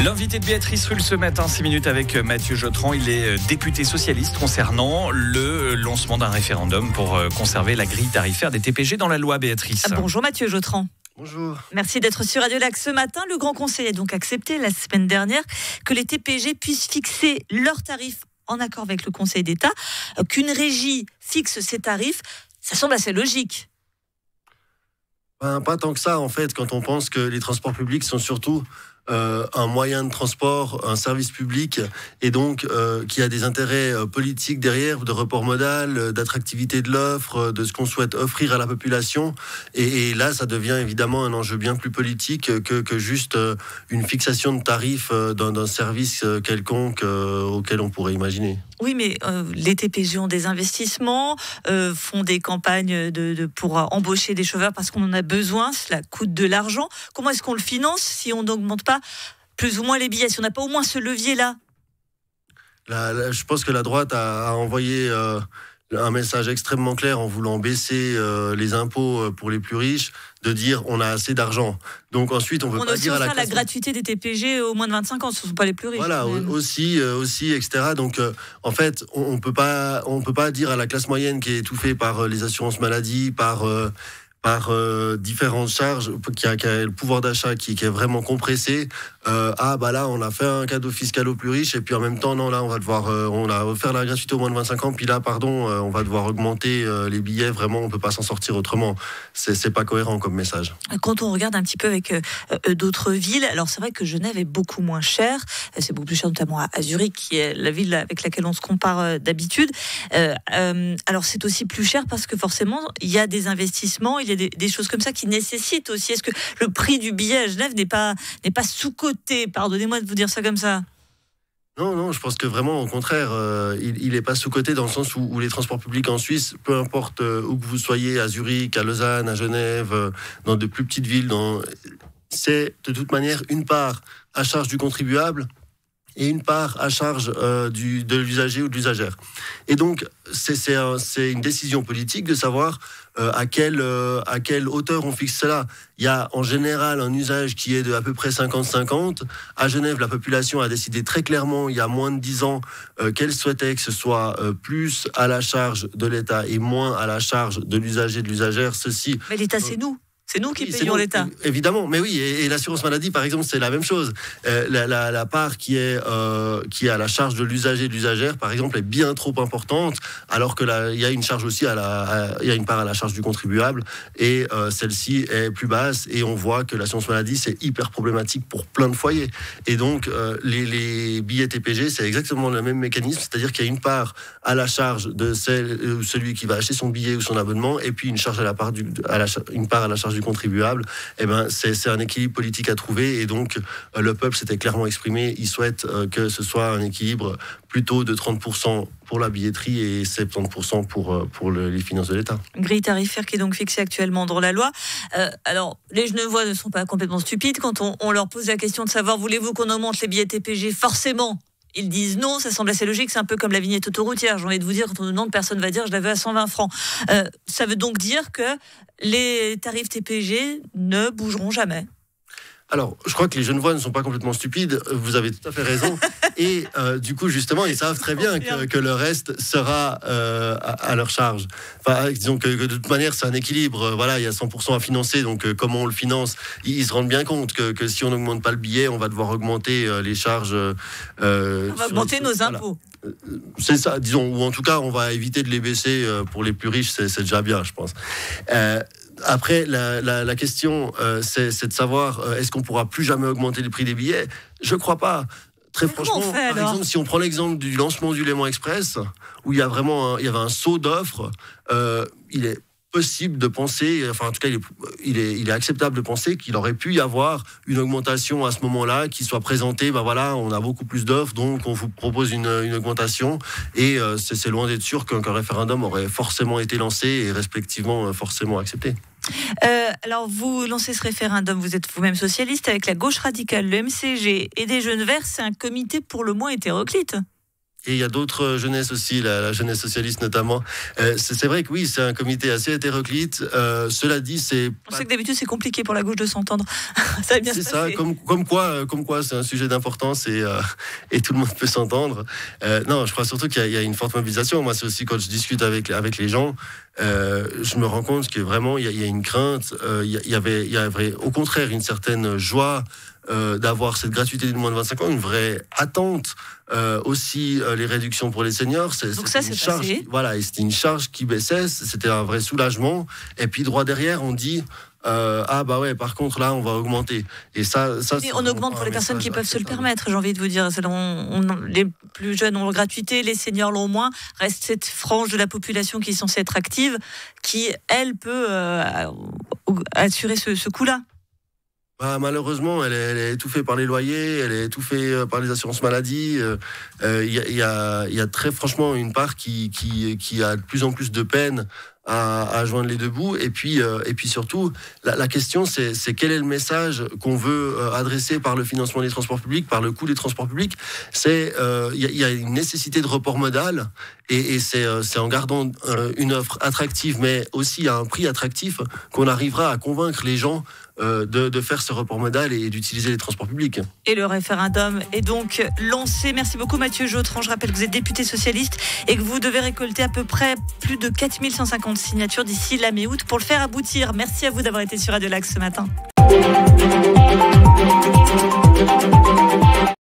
L'invité de Béatrice Rulle ce matin, 6 minutes avec Mathieu Jotran. Il est député socialiste concernant le lancement d'un référendum pour conserver la grille tarifaire des TPG dans la loi, Béatrice. Bonjour Mathieu Jotran. Bonjour. Merci d'être sur Radio Lac ce matin. Le Grand Conseil a donc accepté la semaine dernière que les TPG puissent fixer leurs tarifs en accord avec le Conseil d'État. Qu'une régie fixe ses tarifs, ça semble assez logique. Pas tant que ça, en fait, quand on pense que les transports publics sont surtout un moyen de transport, un service public, et donc qui a des intérêts politiques derrière, de report modal, d'attractivité de l'offre, de ce qu'on souhaite offrir à la population. Et là, ça devient évidemment un enjeu bien plus politique que juste une fixation de tarifs d'un service quelconque auquel on pourrait imaginer. Oui, mais les TPG ont des investissements, font des campagnes pour embaucher des chauffeurs parce qu'on en a besoin, cela coûte de l'argent. Comment est-ce qu'on le finance si on n'augmente pas plus ou moins les billets, si on n'a pas au moins ce levier-là? Je pense que la droite a envoyé un message extrêmement clair en voulant baisser les impôts pour les plus riches, de dire on a assez d'argent. Donc ensuite on peut pas dire à la gratuité des TPG aux moins de 25 ans, ce ne sont pas les plus riches. Voilà, aussi, etc. Donc en fait, on peut pas dire à la classe moyenne qui est étouffée par les assurances maladie, par différentes charges, qui a le pouvoir d'achat qui est vraiment compressé. Là on a fait un cadeau fiscal aux plus riches, et puis en même temps non, là on a offert la gratuité aux moins de 25 ans, puis là on va devoir augmenter les billets. Vraiment, on peut pas s'en sortir autrement. C'est pas cohérent comme message. Quand on regarde un petit peu avec d'autres villes, alors c'est vrai que Genève est beaucoup moins cher, c'est beaucoup plus cher notamment à Zurich, qui est la ville avec laquelle on se compare d'habitude. Alors c'est aussi plus cher parce que forcément il y a des investissements, il y a des choses comme ça qui nécessitent aussi. Est-ce que le prix du billet à Genève n'est pas sous-coté? Pardonnez-moi de vous dire ça comme ça. Non, je pense que vraiment, au contraire, il n'est pas sous-coté dans le sens où les transports publics en Suisse, peu importe où que vous soyez, à Zurich, à Lausanne, à Genève, dans de plus petites villes, c'est de toute manière une part à charge du contribuable et une part à charge de l'usager ou de l'usagère. Et donc, c'est une décision politique de savoir à quelle hauteur on fixe cela. Il y a en général un usage qui est de à peu près 50-50. À Genève, la population a décidé très clairement, il y a moins de 10 ans, qu'elle souhaitait que ce soit plus à la charge de l'État et moins à la charge de l'usager, de l'usagère. Mais l'État, c'est nous. C'est nous qui payons l'État. Évidemment, mais oui, et l'assurance maladie, par exemple, c'est la même chose. La part qui est à la charge de l'usager et de l'usagère, par exemple, est bien trop importante, alors que il y a une charge aussi il y a une part à la charge du contribuable, et celle-ci est plus basse, et on voit que l'assurance maladie, c'est hyper problématique pour plein de foyers. Et donc, les billets TPG, c'est exactement le même mécanisme, c'est-à-dire qu'il y a une part à la charge de celui qui va acheter son billet ou son abonnement, et puis une part à la charge du contribuable. C'est un équilibre politique à trouver, et donc le peuple s'était clairement exprimé. Il souhaite que ce soit un équilibre plutôt de 30% pour la billetterie et 70% pour les finances de l'État. Grille tarifaire qui est donc fixée actuellement dans la loi. Alors, les Genevois ne sont pas complètement stupides. Quand on leur pose la question de savoir, voulez-vous qu'on augmente les billets TPG? Forcément, ils disent non, ça semble assez logique, c'est un peu comme la vignette autoroutière. J'ai envie de vous dire, quand on nous demande, personne ne va dire je la veux à 120 francs. Ça veut donc dire que les tarifs TPG ne bougeront jamais. Alors, je crois que les Genevois ne sont pas complètement stupides, vous avez tout à fait raison. Et du coup, justement, ils savent très bien que le reste sera à leur charge. Enfin, disons que de toute manière, c'est un équilibre. Voilà, il y a 100% à financer, donc comment on le finance? Ils se rendent bien compte que si on n'augmente pas le billet, on va devoir augmenter les charges. On va augmenter nos impôts. C'est ça, disons, ou en tout cas, on va éviter de les baisser pour les plus riches, c'est déjà bien, je pense. Après, la question, c'est de savoir, est-ce qu'on pourra plus jamais augmenter le prix des billets? Je crois pas. Très franchement, par exemple, si on prend l'exemple du lancement du Léman Express, où il y avait un saut d'offres, il est possible de penser, enfin en tout cas il est acceptable de penser qu'il aurait pu y avoir une augmentation à ce moment-là qui soit présentée, on a beaucoup plus d'offres, donc on vous propose une augmentation, et c'est loin d'être sûr qu'un référendum aurait forcément été lancé et respectivement forcément accepté. Alors vous lancez ce référendum, vous êtes vous-même socialiste avec la gauche radicale, le MCG et des Jeunes Verts, c'est un comité pour le moins hétéroclite. et il y a d'autres jeunesses aussi, la jeunesse socialiste notamment. C'est vrai que oui, c'est un comité assez hétéroclite. Cela dit, on sait que d'habitude c'est compliqué pour la gauche de s'entendre. Ça va bien se passer. C'est ça, comme quoi c'est un sujet d'importance et tout le monde peut s'entendre. Non, je crois surtout qu'il y a une forte mobilisation. Moi, c'est aussi quand je discute avec les gens, je me rends compte que vraiment il y a une crainte. Il y avait au contraire une certaine joie d'avoir cette gratuité du moins de 25 ans, une vraie attente. Aussi les réductions pour les seniors, donc ça, c'est une charge. Voilà, et c'était une charge qui baissait, c'était un vrai soulagement. Et puis droit derrière, on dit ah bah ouais, par contre là, on va augmenter. Et ça on augmente pour les personnes qui peuvent se le permettre. J'ai envie de vous dire, les plus jeunes ont la gratuité, les seniors l'ont moins. Reste cette frange de la population qui est censée être active, qui elle peut assurer ce coût-là. Bah, malheureusement, elle est étouffée par les loyers, elle est étouffée par les assurances maladie. Il y a très franchement une part qui a de plus en plus de peine à joindre les deux bouts. Et puis surtout, la question, c'est quel est le message qu'on veut adresser par le financement des transports publics, par le coût des transports publics. Il y a une nécessité de report modal, et c'est en gardant une offre attractive, mais aussi à un prix attractif, qu'on arrivera à convaincre les gens de faire ce report modal et d'utiliser les transports publics. Et le référendum est donc lancé. Merci beaucoup Mathieu Jotran. Je rappelle que vous êtes député socialiste et que vous devez récolter à peu près plus de 4150 signatures d'ici la mi-août pour le faire aboutir. Merci à vous d'avoir été sur Radio Lac ce matin.